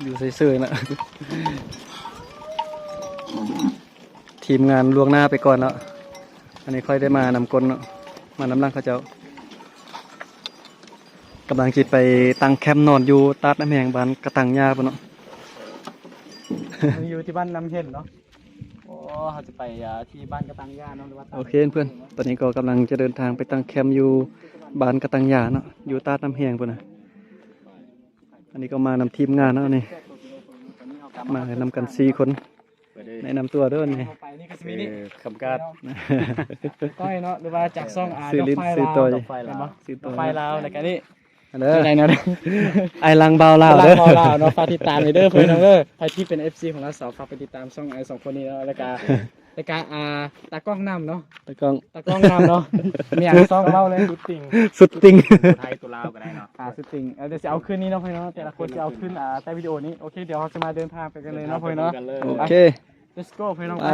อยู่ซื่อๆนะทีมงานล่วงหน้าไปก่อนแล้วอันนี้ค่อยได้มานำกลเนาะมานำร่างเขาเจ้ากำลังจิตไปตั้งแคมป์นอนอยู่ตาดน้ำแหงบ้านกระตังยาปะเนาะ อยู่ที่บ้านน้ำเห็นเนาะโอ้เขาจะไปที่บ้านกระตังย่าเนาะหรือว่า โอเคเพื่อนตอนนี้ก็กำลังจะเดินทางไปตั้งแคมป์อยู่บ้านกระตังยาเนาะอยู่ตาดน้ำแหงปะนะอันนี้ก็มานำทีมงานเนาะนี่มานำกัน4 คนแนะนำตัวด้วยนี่ คำการก้อยเนาะหรือว่าจากซ่องซื้อลิ้น ดอกไฟ ซื้อ ลาว ตัว ดอกไฟลาว ซื้อตัว ดอกไฟลาวในกันนี่ เด้อ ไหนเนาะ ไอลังเบาลาว ลา เด้อ วลาวเนาะฝากติดตามเด้อเพื่อนเด้อใครที่เป็น FC ของเราสาวฝากไปติดตามช่องไอ2 คนนี้เนาะรายการตากล้องนำเนาะ ตะกล้อง ตากล้องนำเนาะมีอย่างซ่องเล่าเลยสุดติ่ง สุดติง ไทยตัวลาวก็ได้เนาะ สุดติ่งเดี๋ยวจะเอาขึ้นนี้เนาะเพื่อนเนาะแต่ละคนจะเอาขึ้นใต้วิดีโอนี้โอเคเดี๋ยวเราจะมาเดินทางไปกันเลยเนาะเพื่อนเนาะ โอเค let's go เพื่อนเนาะ ไป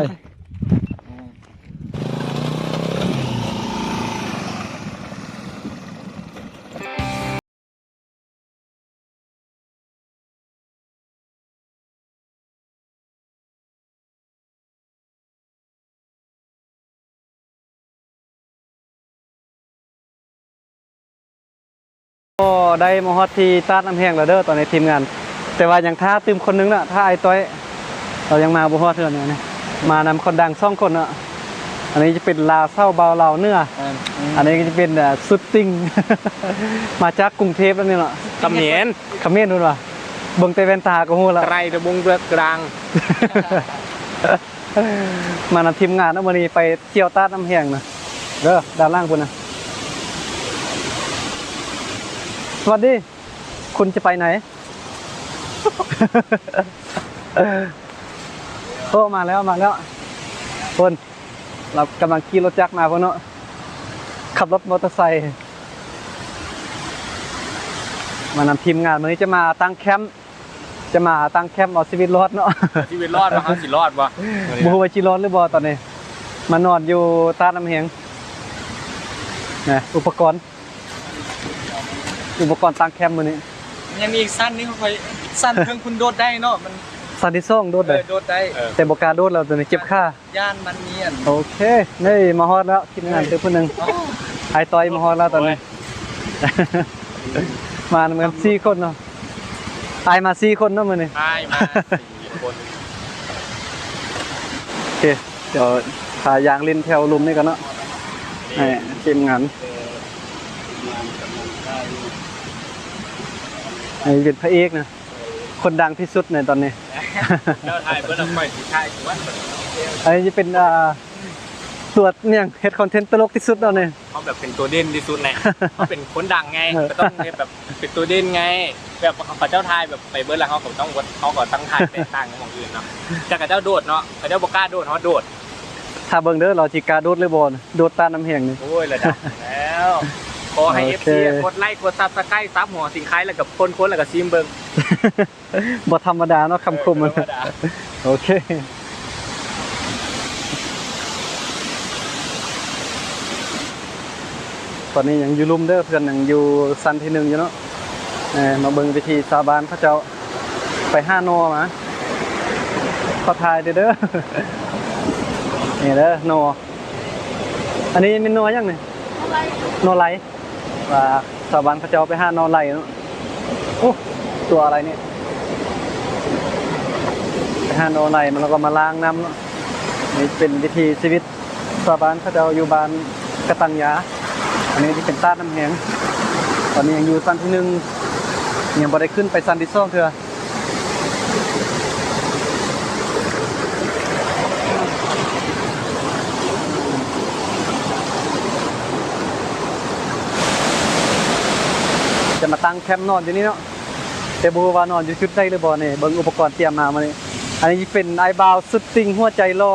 ก็ได้มาฮอดที่ตาดน้ำแห้งแล้วเด้อตอนในทีมงาน แต่ว่ายังท่าตืมคนนึงน่ะท่าไอ้ต้อยเรายังมาบ่ฮอดเทื่อนี่นะมานำคนดัง2 คนเนาะอันนี้จะเป็นลาวเศร้าเบาลาวเนื้ออันนี้ก็จะเป็นสุดติง มาจากกรุงเทพแล้วนี่เนาะ ตำเหนียน เขมิ้นนู่นว่ะเบิ่งแต่แว่นตาก็ฮู้แล้ว ไกรตะบงเบือกกลาง มานำทีมงานเอามื้อนี้ไปเที่ยวตาดน้ำแห้งนะเด้อด้านล่างพุ่นน่ะสวัสดีคุณจะไปไหน โอ้มาแล้วคนเรากำลังขี่รถจักรมาพวกเนาะขับรถมอเตอร์ไซค์มานำทีมงานวันนี้จะมาตั้งแคมป์เอาชีวิตรอดเนาะ ชีวิตรอดมาเขาสิรอดวะ บูว่าชีรอดหรือบ่ตอนนี้มานอนอยู่ตาดน้ำแหงนะอุปกรณ์ตั้งแคมป์มื้อนี้ ยังมีอีกสั้นนี่เขาคอยสั้นเพิ่งคุณโดดได้เนาะมัน สันติซ่องโดดเลย โดดได้ แต่บ่กล้าโดดแล้วตอนนี้เจ็บขา ย่านมันเนียน โอเคนี่มาฮอดแล้วทีมงานเจอผู้หนึงไอ้ต้อยมาฮอดแล้วตอนนี้ มาเหมือน4 คนเนาะไอมา4 คนเนาะมื้อนี้ ตายมา4 คน โอเคเดี๋ยวพายางเล่นแถวลุมนี่กันเนาะให้ทีมงานให้เป็นพระเอกนะคนดังที่สุดในตอนนี้ แล้วถ่ายเพื่อนเราไปสิถ่ายถือว่า อันนี้จะเป็นตรวจเนี่ยเฮ็ดคอนเทนต์ตลกที่สุดแล้วเนี่ย เขาแบบเป็นตัวเด่นที่สุดไงเขาเป็นคนดังไงก็ต้องแบบเป็นตัวเด่นไงแบบเขาเจ้าทายแบบไปเบิร์ดแล้วเขาก็ต้องเขาก็ตั้งทายแตกต่างกันของอื่นเนาะจากกับเจ้าโดดเนาะเขาเจ้าบอกล้าโดดเขาโดด ถ้าเบิ่งเด้อเราจิกาโดดหรือบ่โดดตาน้ำแห้งนี่ โอ้ยระดับแล้วขอให้ FC กดไลค์กดซับสไครต์ซับหัวสินค้าแล้วกับคนแล้วกับซีมเบิ่ง บ่ธรรมดาเนาะคำคมมันโอเคตอนนี้ยังอยู่ลุมเด้อเพื่อนยังอยู่ซันที่1อยู่เนาะมาเบิ่งวิธีสาบานพระเจ้าไป5 นอมาขอถ่ายเด้อ นี่เด้อนออันนี้เป็นนอยังนี่นอไหลว่าสาบานพระเจ้าไป5 นอไหลเนาะโอ้ตัวอะไรเนี่ยไป5 นอไหลมันแล้วก็มาล้างน้ำเนาะนี่เป็นวิธีชีวิตสาบานพระเจ้าอยู่บ้านกระตังยาอันนี้ที่เป็นตาดน้ำแหงตอนนี้ยังอยู่ซันที่1ยังบ่ได้ขึ้นไปซันที่2เทื่อจะมาตั้งแคมป์นอนอยู่นี่เนาะแต่บ่รู้ว่านอนอยู่ชุดใดหรือบ่นี่เบิ่งอุปกรณ์เตรียมมามื้อนี้อันนี้เป็นไอบาวสุดติงหัวใจรอ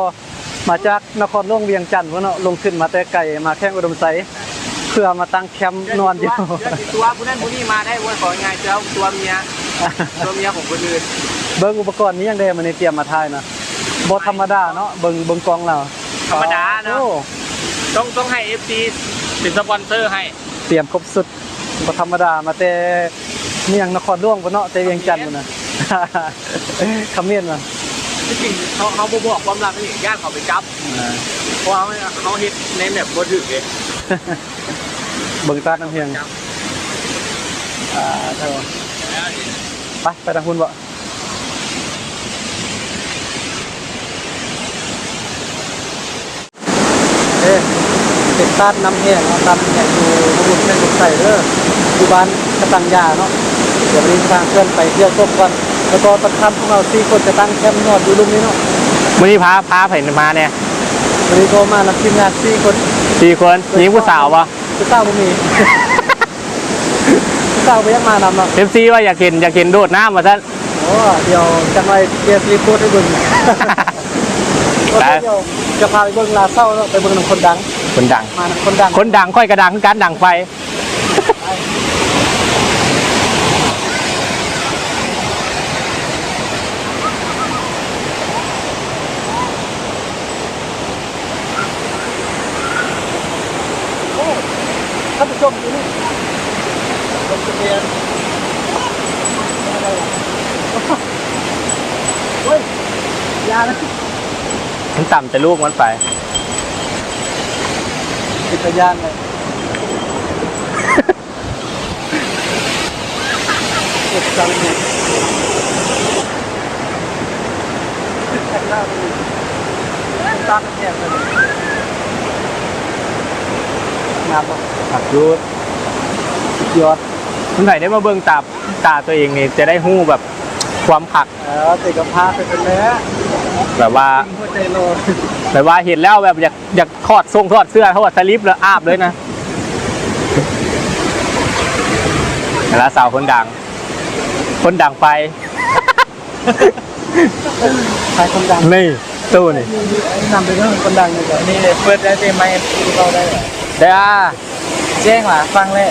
มาจากนครหลวงเวียงจันทน์พุ่นเนาะลงขึ้นมาแต่ไกลมาแข้งอุดมไสเพื่อมาตั้งแคมป์นอนอยู่ ตัวผู้นั้นผู้นี้มาได้ว่าของ่ายเจ้าตัวเมียของคนอื่น เบิ่งอุปกรณ์นี้ยังได้มื้อนี้เตรียมมาถ่ายนะบ่ธรรมดาเนาะเบิ่งกองเรา ธรรมดาเนาะ โอ้ ต้องให้ FC เป็นสปอนเซอร์ให้ เตรียมครบสุดบ่ธรรมดามาแต่เมียงนครหลวงพุ่นเนาะแต่เวียงจันทน์พุ่นน่ะ คำเมียนมา ที่จริงเขาบอกความลับนี่ญาติเขาไปจับเพราะเขาเฮ็ดในแบบบ่ถึกเลย เบิ่งตาน้ำเพียงเท่าไปทางคุณบ่เป็นตาน้ำเพียงตาน้ำเพียงอยู่บุญในสุดใส่เด้ออยู่บ้านกระตังยาเนาะเดี๋ยววันนี้ทางเพื่อนไปเที่ยวชมก่อนแล้วก็ตอนค่ำพวกเรา4 คนจะตั้งแคมป์นอนอยู่ลุมนี้เนาะ มื้อนี้พาไผมาเนี่ย วันนี้ก็มานำทีมงาน4 คน 4 คนยิงผู้สาวบ่ ผู้สาวบ่มี ผู้สาวบ่ยังมานำเนาะ FC ว่าอยากเห็นโดดน้ำว่าซั่น โอ้เดี๋ยวจังไว้เกียร์ซีโคตรให้เบิ่ง เดี๋ยวจะพาไปเบิ่งลาเศร้าแล้วไปเบิ่งนำคนดัง คนดัง มานำคนดัง คนดังค่อยกระดังคือการดังไฟ ท่านผู้ชมอยู่นี่ลงทะเบียนเฮ้ยยานะ มันต่ำแต่ลูกมันไป จิตยานเลยเก็บจังเลยแข่งหน้าเลยตาแข่งเลยงามปะ ขับรูด ยอด คุณไผ่ได้มาเบิ่งตาตัวเองนี่จะได้ฮู้แบบความขัก ติดกับพาไปเป็นแล้ว แบบว่า หัวใจโล แบบว่าเห็นแล้วแบบอยากทอดทรงทอดเสื้อทอดสลิปแล้วอาบเลยนะแล้วสาวคนดังไป ใครคนดัง นี่ตู้นี่ นำไปเรื่องคนดังเลยก่อน นี่เลยเปิดได้ไหมเราได้ ได้อา แจ้งว่าฟังเลย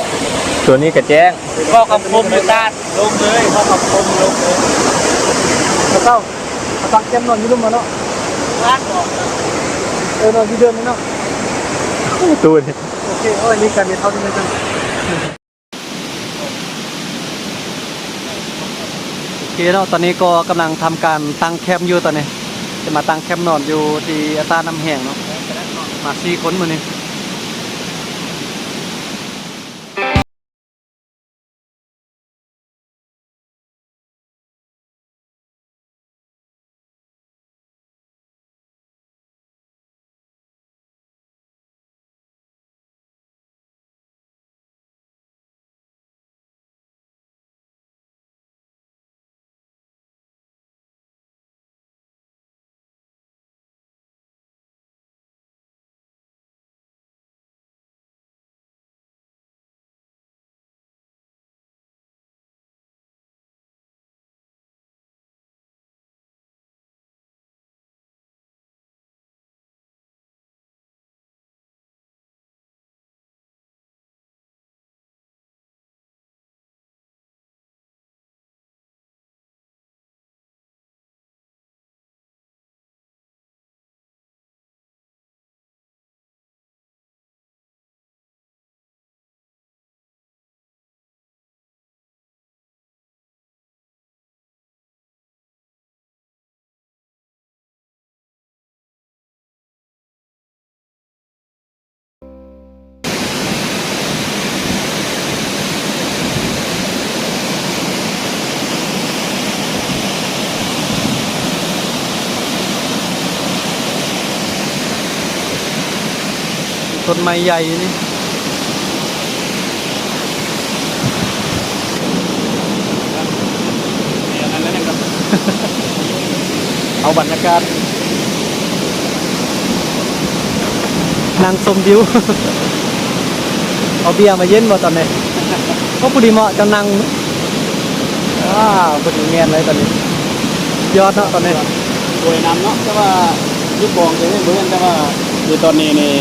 ตัวนี้กระแจ้ง ก็คำคมอยู่ด้านลงเลยก็คำคมลงเลย แล้วก็ตักแก้มนอนอยู่รุ่มมาเนาะ ร้านบอก นอนที่เดิมนี่เนาะ ตู้นี่ โอเคโอ้ยนี่การมีเท่านี้กันโอเคเนาะตอนนี้ก็กำลังทำการตั้งแคมป์อยู่ตอนนี้จะมาตั้งแคมป์นอนอยู่ที่อัตตาน้ำแห้งเนาะมา4 คนมื้อนี้ต้นไม้ใหญ่นี่ เอาบรรยากาศนางชมวิว เอาเบียร์มาเย็นบ่ตอนนี้เพราะพอดีเหมาะจะนั่งพอดีเงียนเลยตอนนี้ยอดเนาะตอนนี้ อวยน้ำเนาะแต่ว่ายุบบองจะให้เบื่อแต่ว่าอยู่ตอนนี้นี่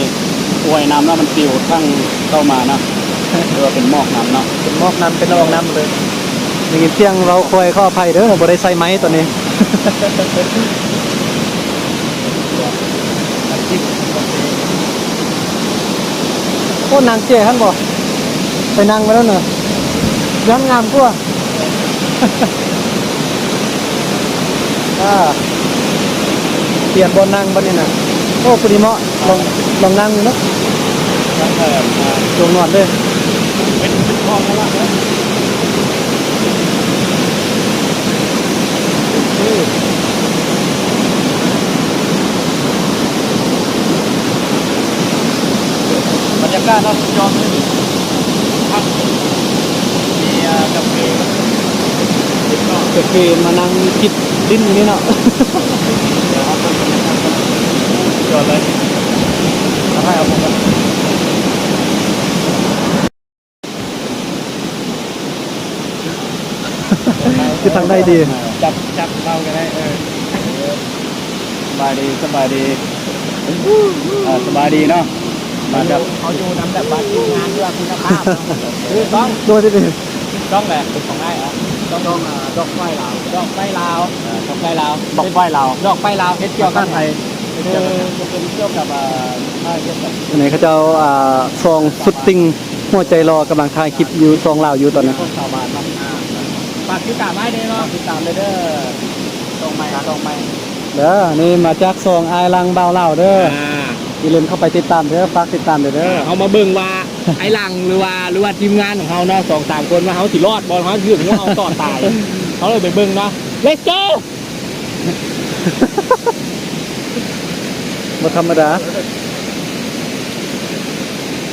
อวยน้ำแล้วมันปิวทั้งเข้ามาเนาะหรือว่าเป็นหมอกน้ำเนาะ เป็นหมอกน้ำเป็นละอองน้ำเลยอย่างนี้เที่ยงเราคอยข้อภัยเด้อบ่ได้ใส่ไม้ตอนนี้ โอ้นางเจ๊ท่านบอกไปนั่งมาแล้วเนอะย้อนงามกว่า เปลี่ยนบนนั่งบนนี่นะโอ้พอดีเหมาะลองนั่งเนาะ ตั้งแต่ ลงนอนเลย เป็นคลองแล้วล่ะนะบรรยากาศเรายอมเลยพักมีกาแฟ กาแฟมานั่งจิบดิ้นอยู่นี่เนาะ เดี๋ยวเอาไปจอดเลยทำให้เอาผมกัน คือทางได้ดี จับเรากันได้สบายดีสบายดีสบายดีเนาะมาจับ เขาอยู่นำแบบว่าทีมงานด้วยคุณภาพต้อง ตัวที่ดี ต้องแหละเป็นของได้เหรอต้องดอกไฟลาวดอกไฟลาวดอกไฟลาว บอกไหวเรา ดอกไฟลาวเฮ็ดเกี่ยวกับไทย จะเป็นเกี่ยวกับเกี่ยวกับ อันนี้เขาจะเอาซองสุดติงหัวใจรอกำลังถ่ายคลิปอยู่ซองลาวอยู่ตอนนี้ คนชาวบ้านเนาะ ฝากติดตามไว้ด้วยเนาะ ติดตามเลยเด้อตรงไม้ตรงไม้ เด้อนี่มาจากซองอายลังเบาเล่าเด้ออย่าลืมเข้าไปติดตามเด้อฝากติดตามเด้อ เขามาเบิ่งว่าไอ้หลังหรือว่าทีมงานของเขาเนาะ2-3 คนว่าเขาสิรอดบอลเขาถึงว่าเขาต่อตายเขาเลยไปเบิ่งเนาะ Let's go บ่ธรรมดา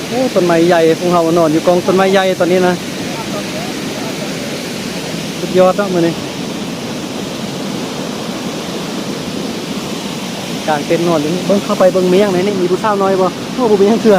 โอ้ต้นไม้ใหญ่พวกเรานอนอยู่กองต้นไม้ใหญ่ตอนนี้นะสุดยอดเนาะมื้อนี้กลางเต็นท์นอนอยู่นี่เบิ่งเข้าไปเบิ่งเมียงไหนนี่มีผู้สาวน้อยบ่โอ้บ่มีหยังเถื่อ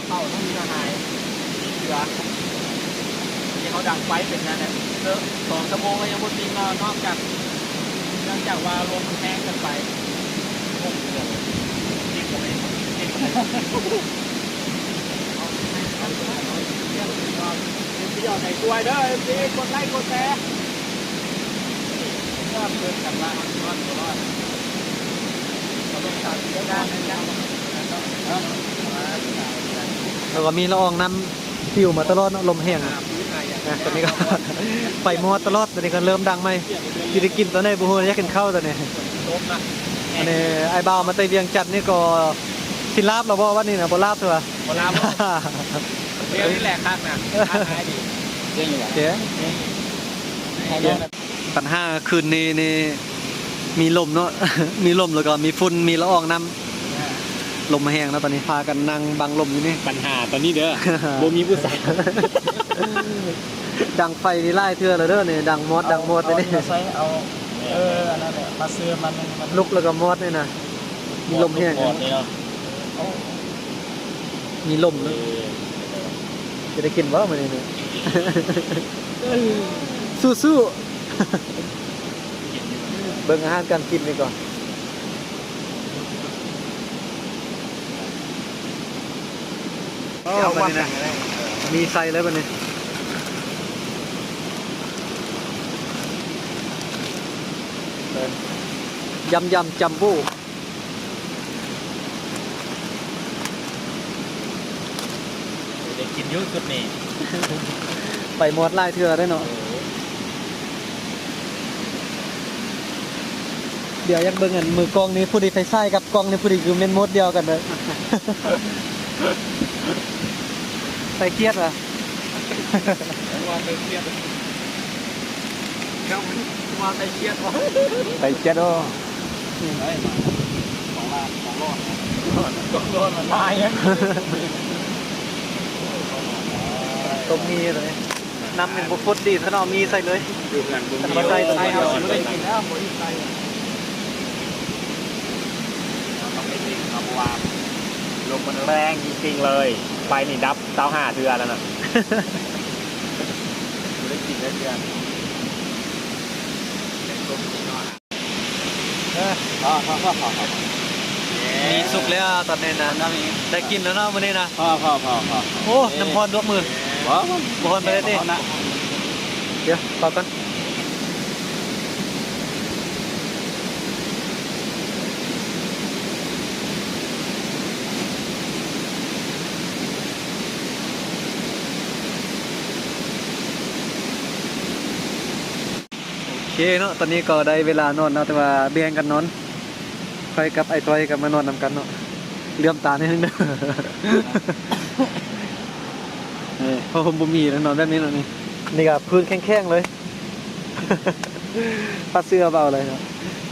เข้าต้องมีทหารเสือที่เขาดังไฟเป็นนั่นแหละ2 ชั่วโมงก็ยังบนจริงเนาะนอกจากเนื่องจากว่าลมมันแห้งเกินไปโอ้โหจริงผมเองจริงผมเองพี่ยอดใส่ตัวเด้อพี่กดไลค์กดแชร์ก็เพื่อนกันว่าตัวรอดเราต้องการเยอะกันนะ แล้วก็มีละอองน้ำปิวมาตลอดเนาะลมแห้งนะตอนนี้ก็ ไฟมอดตลอดตอนนี้ก็เริ่มดังไหมกินได้กินตอนนี้บุหูอยากกินข้าวตอนนี้อันนี้ไอ้บ่าวมาเตยเวียงจันทน์นี่ก็สิลาบเราบอกว่านี่นะบ่ลาบเถอะ เวลาเรียกนี่แหละครับนะขายดี เรื่องอยู่ เจ๊ปัญหาคืนนี้นี่มีลมเนาะ มีลมแล้วก็มีฝุ่นมีละอองน้ำลมแห้งแล้วตอนนี้พากันนั่งบังลมอยู่นี่ ปัญหาตอนนี้เด้อโบมีผู้สาว ดังไฟนี่ไล่เทื่อแล้วเด้อนี่ดังมอดเลยนี่ ใช้เอาอันนั้นแหละมาซื้อมัน ลุกแล้วก็มอดนี่นะมีลมแห้ง นี่เนาะ มีลมแล้วจะได้กินบ่มื้อนี้นี่ สู้ๆ เบิ่งอาหารการกินนี่ก่อนเอามานี่นะมีใส่แล้วบัดนี้ยำจัมโบ้ เด็กกินเยอะสุดนี่ ไปหมดไล่เทื่อได้เนาะเดี๋ยวอยากเบิ่งอันมือกองนี้ผู้ใดไฟใส่กับกองนี้ผู้ใดคือเม่นมดเดียวกันเลยใส่เกียร์ว่ะ ว่าไปเครียดเขาว่าไปเครียดวะ ใส่เจ็ดอ๋อ ก็โดนมันตายยัง ตรงนี้เลย น้ำเป็นบุฟดีถ้าเรามีใส่เลย ดูงานบุญ มาใส่ตรงนี้ เอาไม่ได้กินแล้วหมดที่ใส่ต้องไปกินเอาวางลมมันแรงจริงๆเลยไปนี่ดับ25 เดือนแล้วน่ะไม่ได้กินได้เดือนมีสุกแล้วตอนนี้นะได้กินแล้วเนาะมื้อนี้นะ พอ โอ้น้ำพรยกมือ ว้าว บ่พรไปได้ดิเดี๋ยวพอกันโอเคเนาะตอนนี้ก็ได้เวลานอนเนาะแต่ว่าแบ่งกันนอนไปกับไอ้ต้อยกับมานอนนำกันเนาะเลื่อมตานิดนึงเด้อเพราะผมบ่มีแล้วนอนแบบนี้เนาะนี่ก็พื้นแข็งๆเลยปัดเสื้อเบาเลยเนาะ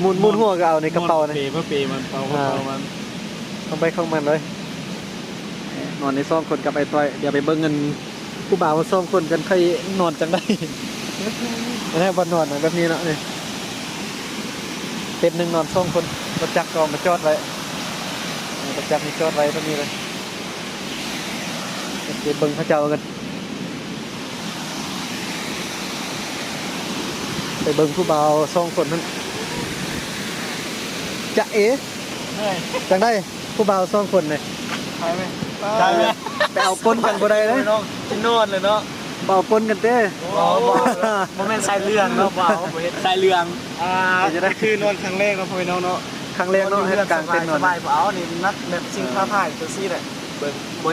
มุนหัวก็เอาในกระเป๋านี่ เปมันเป่ามัน เข้าไปเข้ามันเลยนอนในซ่องคนกับไอ้ต้อยเดี๋ยวไปเบิ่งเงินผู้บ่าวมาซ่องคนกันใครนอนจังได้แน่บ่นอนแบบนี้เนาะนี่เป็นหนึ่งนอนซ่องคนประจักษ์ก็มาจอดไว้ประจักษ์มีจอดไว้แบบนี้เลยเดี๋ยวเบิ่งพระเจ้ากันไปเบิ่งผู้บ่าวซ่องคนนั้นจะเอ๋จังได้ผู้บ่าวซ่องคนเลย ใช่ไหม ใช่ไปเอาปนกันบ่ได้เลย กินนวดเลยเนาะ เป่าปนกันเต้ โมเมนต์ใส่เรื่องเนาะบ่าวใส่เรื่องจะได้ คือนวดครั้งแรกเราพอเนาะเนาะ ครั้งแรกเนาะให้กลางเต้นนอน สบายบ่เอานี่นัดแบบสิ่งท้าทายตัวซี่แหละ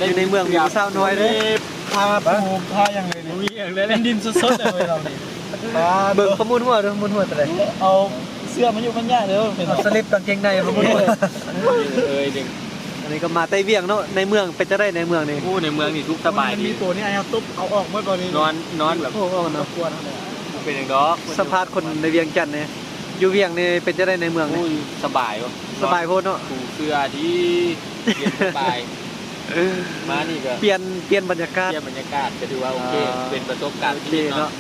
อยู่ในเมืองมีผู้สาวน้อยเด้ พาปูพาอย่างเลยมีอย่างเลยดินสดๆเลยเรานี่ เบิ่งขมุนหัวเด้อมุนหัวแต่ได เอาเสื้อมาอยู่มันยากเด้อเป็น สลิปกางเกงในขมุนหัว เอ้ยเด็ก อันนี้ก็มาใต้เวียงเนาะในเมืองเป็นจะได้ในเมืองนี่ ผู้ในเมืองนี่ทุกสบายดีมีตัวนี้ไอ้เอาตุ๊บเอาออกเมื่อก่อนนี้นอนแบบ โอ้โหเนาะ กวนเป็นอย่างดอก สัมภาษณ์คนในเวียงจันทน์นี่อยู่เวียงนี่เป็นจะได้ในเมืองนี่ สบายวะ สบายโพดเนาะ ถูเสื้อที่เย็นสบายมานี่ก็ เปลี่ยนบรรยากาศ เที่ยวบรรยากาศก็ถือว่าโอเคเป็นประสบการณ์ โอเค ที่ เนาะ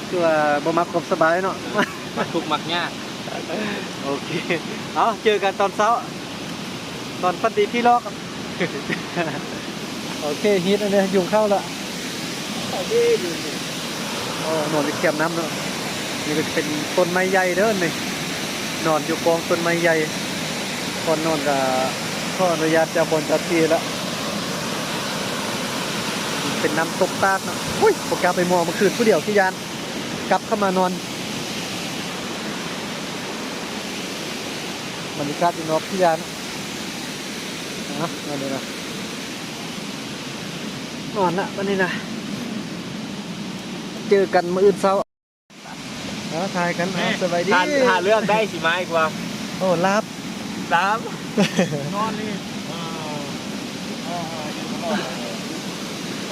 คือว่าบ่มักความสบายเนาะ มักทุกข์มักยาก โอเค เอาเจอกันตอนเช้า ตอนปฏิพี่ลอก โอเคฮิตอันนี้ยุงเข้าละโอ้นอนอยู่แคมป์น้ำเนาะนี่ก็จะเป็นต้นไม้ใหญ่เด้อนี่นอนอยู่กองต้นไม้ใหญ่ก่อนนอนกับขออนุญาตเจ้าบนเจ้าที่แล้วเป็นน้ำตกตาดเนาะอุ้ยโปรแกรมไปมองเมื่อคืนผู้เดียวที่ยานกลับเข้ามานอนบรรยากาศอยู่นอกที่ยานนะวันนี้นะนอนละวันนี้นะเจอกันมื้ออื่นเช้าถ่ายกันสบายดี หาเรื่องได้สิไม้กว่า โอ้ลับ นอนนี่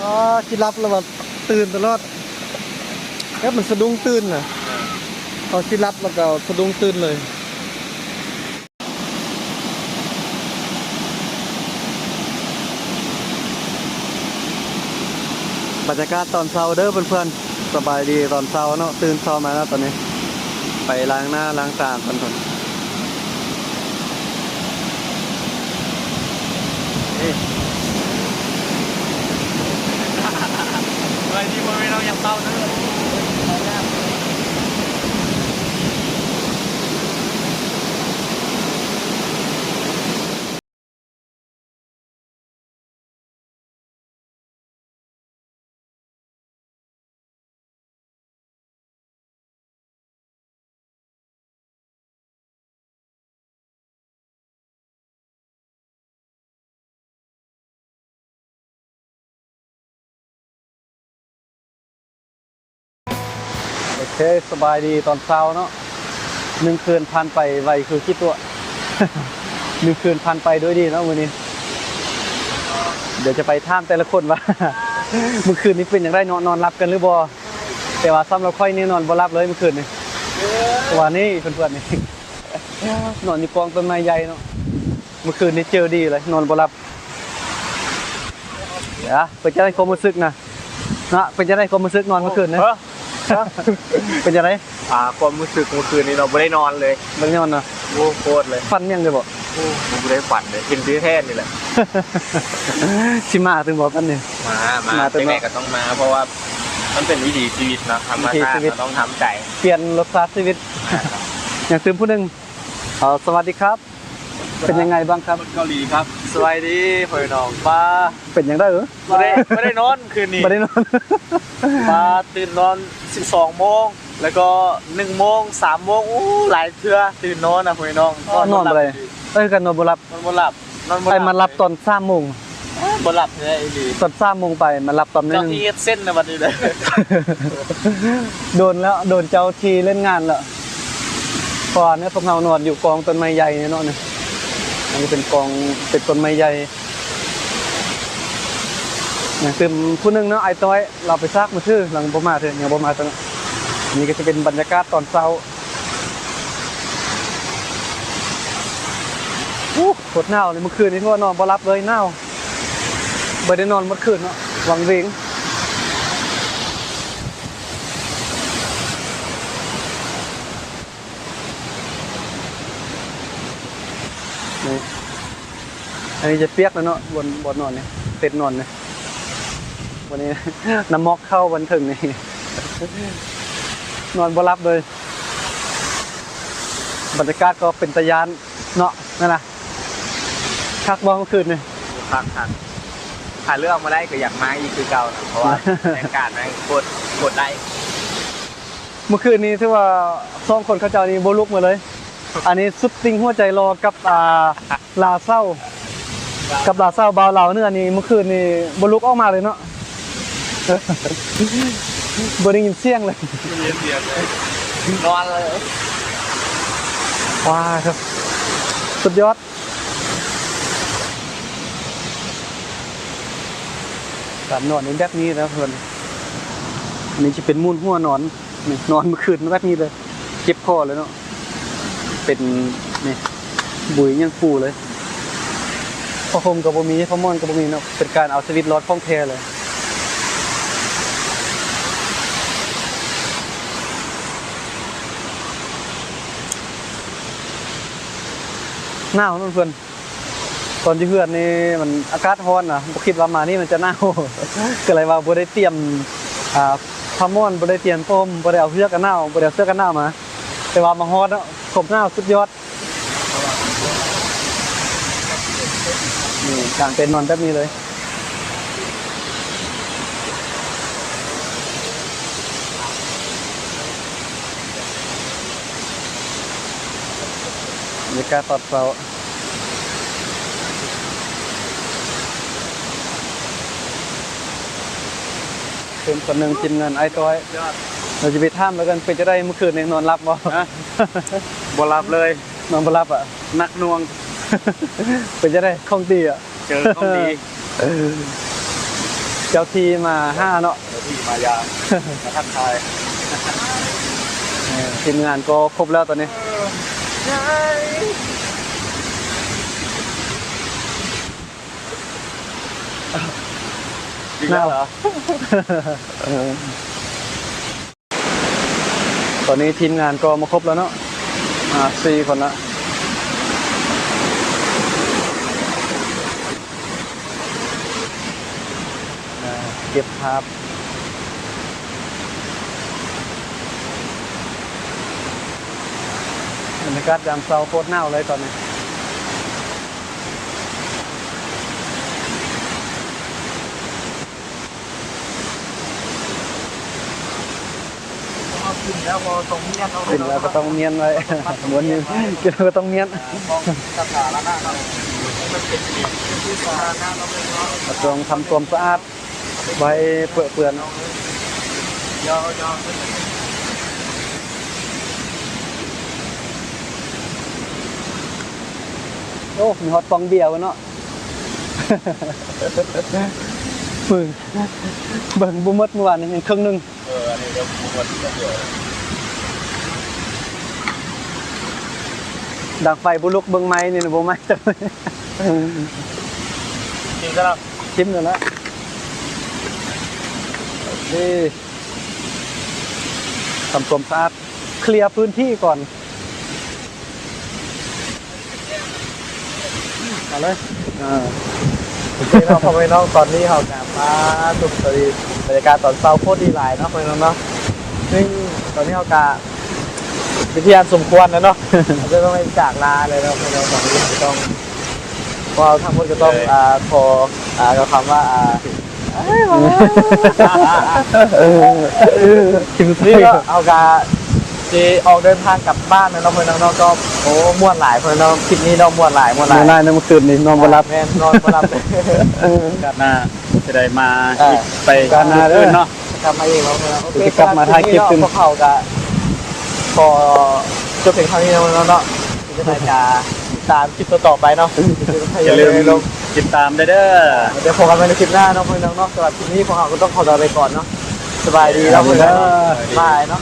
อ๋อคิดลับแล้วแบบตื่นตลอดแล้วมันสะดุ้งตื่นน่ะเขาคิดลับแล้วก็สะดุ้งตื่นเลยบรรยากาศตอนเช้าเด้อเพื่อนๆสบายดีตอนเช้าเนาะตื่นเช้ามาแล้วตอนนี้ไปล้างหน้าล้างตาก่อน เลยที่บริเวณเรายังเต้านะโอเคสบายดีตอนเช้าเนาะ1 คืนผ่านไปไวคือคิดตัว 1 คืนผ่านไปด้วยดีเนาะวันนี้ เดี๋ยวจะไปถามแต่ละคนว่า เมื่อคืนนี้เป็นอย่างไรนอนรับกันหรือบ่แต่ว่าซ้ำเราค่อยนี่นอนบ่รับเลยเมื่อคืนนี้วันนี้เพื่อนๆนี่ นอนอยู่กองต้นไม้ใหญ่เนาะเมื่อคืนนี้เจอดีเลยนอนบ่รับเดี๋ยวไปจะได้ความรู้สึกนะ นะเป็นจะได้ความรู้สึกนอนเมื่อคืนนะเป็นจะได้ ความรู้สึกเมื่อคืนนี้เราไม่ได้นอนเลย บางยอนนะ โอ้โคตรเลย ฟันยังเลยบอก ผมไม่ได้ฝันเลยกินซื้อแท้นี่แหละ ชิมาถึงบอกกันเนี่ย มายังไงก็ต้องมาเพราะว่ามันเป็นวิถีชีวิตนะธรรมชาติเราต้องทำใจ เปลี่ยนรสชาติชีวิต อย่างซึมผู้หนึ่งสวัสดีครับ เป็นยังไงบ้างครับ เกาหลีครับสวัสดีพ่อน้องป้า เป็นยังได้เหรอ ไม่ได้นอนคืนนี้ ไม่ได้นอน มาตื่นนอน12 โมงแล้วก็1 โมง3 โมงหลายเทื่อตื่นนอนนะพ่อน้อง นอนอะไรกันนอนบหลับ นอนบ่หลับนอนบ่ห ไป ลับ มารับตอน3 โมง บ่หลับเลยไอ้ดี ตอน3 โมงไปมารับตอนนึ เจ้าง ที่เฮ็ดเส้นในวันนี้เลย โดนแล้วโดนเจ้าทีเล่นงานแล้วพอเนี่ยพวกเรานอนอยู่กองต้นไม้ใหญ่เนี่ยเนาะเนี่ยอันนี้เป็นกองเป็นต้นไม้ใหญ่อย่างซึมผู้หนึงเนาะไอ้ต้อยเราไปซากมาชื่อหลังบ่มาเถอะยังบ่มาตอนนี้ก็จะเป็นบรรยากาศตอนเช้าโคตรหนาวเลยเมื่อคืนนี้ทั่วนอนบ่รับเลยหนาวบ่ได้นอนเมื่อคืนเนาะวังเวงนี่อันนี้จะเปียกแล้วเนาะบนนอนเนี่ยเต็ดนอนเนี่ยวันนี้ น้ำมอกเข้าวันถึงนี่ นอนบ่รับเลยบรรยากาศก็เป็นตะยานเนาะนั่นนะคักบ่เมื่อคืนนี่ พักถ้าเลือกมาได้ก็อยากมาอีกคือเก่านะเพราะว่าบรรยากาศมันโคตรได้ เมื่อคืนนี้ที่ว่า2 คนเขาเจ้านี่บ่ลุกมาเลย อันนี้สุดติงหัวใจรอกับลาเศร้ากับลาเศร้าบาวเหล่าเนื้อนี่เมื่อคืนนี่บ่ลุกออกมาเลยเนาะ บ่ได้ยินเสียงเลย เสียงเลยนอนเลย ว้าครับสุดยอดการนอนในแบบนี้นะเพื่อนอันนี้จะเป็นมูลหัวนอนนี่นอนเมื่อคืนแบบนี้เลยเจ็บคอเลยเนาะเป็นนี่บุยยังฟูเลยพอคมกับบ่มีพอมอนกับบ่มีเนาะเป็นการเอาชีวิตรอดของแท้เลยหนาวเพื่อนตอนอยู่เฮือนนี่มันอากาศร้อนนะบ่คิดว่ามานี่มันจะหนาว ก็เลยว่าบ่ได้เตรียมผ้าม่อนบ่ได้เตรียมโฟมบ่ได้เอาเสื้อกันหนาวบ่ได้เอาเสื้อกันหนาวมาแต่ว่ามาฮอดเนาะครบหนาวสุดยอดนี่กางเต็นท์นอนแบบนี้เลยบรรยากาศตอนเช้าเป็นคนหนึ่งทีมงานไอ้ต้อยเราจะไปท่ามแล้วกันเป็นจะได้เมื่อคืนเองนอนรับบ่ บ่หลับเลย นอนบ่รับอ่ะ นักหน่วง เป็นจะได้คล่องดีอ่ะ เจอของดี เจ้าทีมา5เนาะ ที่มายามาทักทาย ทีมงานก็ครบแล้วตอนนี้หนาวเหรอ ตอนนี้ทีมงานก็มาครบแล้วเนาะ4 คนละเก็บภาพบรรยากาศยามเช้าโคตรหนาวเลยตอนนี้กินแล้วพอตรงเนี้ยเรา กินแล้วก็ต้องเนียนไว้ เหมือนอยู่กินแล้วก็ต้องเนียน มองสถานะเรามันเป็นที่สาธารณะเราไม่ร้อน เราต้องทำความสะอาดไว้เปื่อน ยอโอ้มีฮอตฟองเบียร์วะเนาะ เบิ่งบุมดเมื่อวานนี่ยังครึ่งหนึง อันนี้เดี๋ยวผมวันที่จะเดี๋ยว ดังไฟบุลุกเบิ่งไม้นี่นะบ่ไม้จังเลย จริงก็แล้ว ชิมเลยละ โอเค นี่ทำความสะอาดเคลียร์พื้นที่ก่อนเอาเลยโอเคเนาะพ่อแม่น้องตอนนี้เรากลับมาสุขสวัสดีบรรยากาศตอนเช้าโคตรดีหลายเนาะพ่อแม่น้องเนาะซึ่งตอนนี้เรากะวิทยาสมควรนะเนาะเราจะต้องไปจากลาเลยเนาะพ่อแม่น้องตอนนี้จะต้องพอเราทั้งหมดก็ต้องขอกับคำว่าคิม นี่ ซี่ ก็เอากาจะออกเดินทางกลับบ้านนะน้องเพื่อนน้องก็โอ้ม่วนหลายเพื่อนน้องคลิปนี้น้องม่วนหลายม่วนหลาย นายในเมื่อคืนนี่นอนบนรับ แม่นอนบ่รับ กันหน้าจะได้มา ไป กันหน้าเด้อ เนาะกลับมาเองน้องเพื่อนโอเค จะกลับมาถ่ายคลิป พวกเขาก็พอจบเพียงเท่านี้น้องเนาะจะได้จะตามคลิปต่อไปเนาะ อย่าลืม ลง ติดตามได้เด้อ เดี๋ยวพบกันในคลิปหน้าน้องเพื่อนน้องสำหรับคลิปนี้พวกเราก็ต้องขอลาไปก่อนเนาะสบายดีแล้วเพื่อนบายเนาะ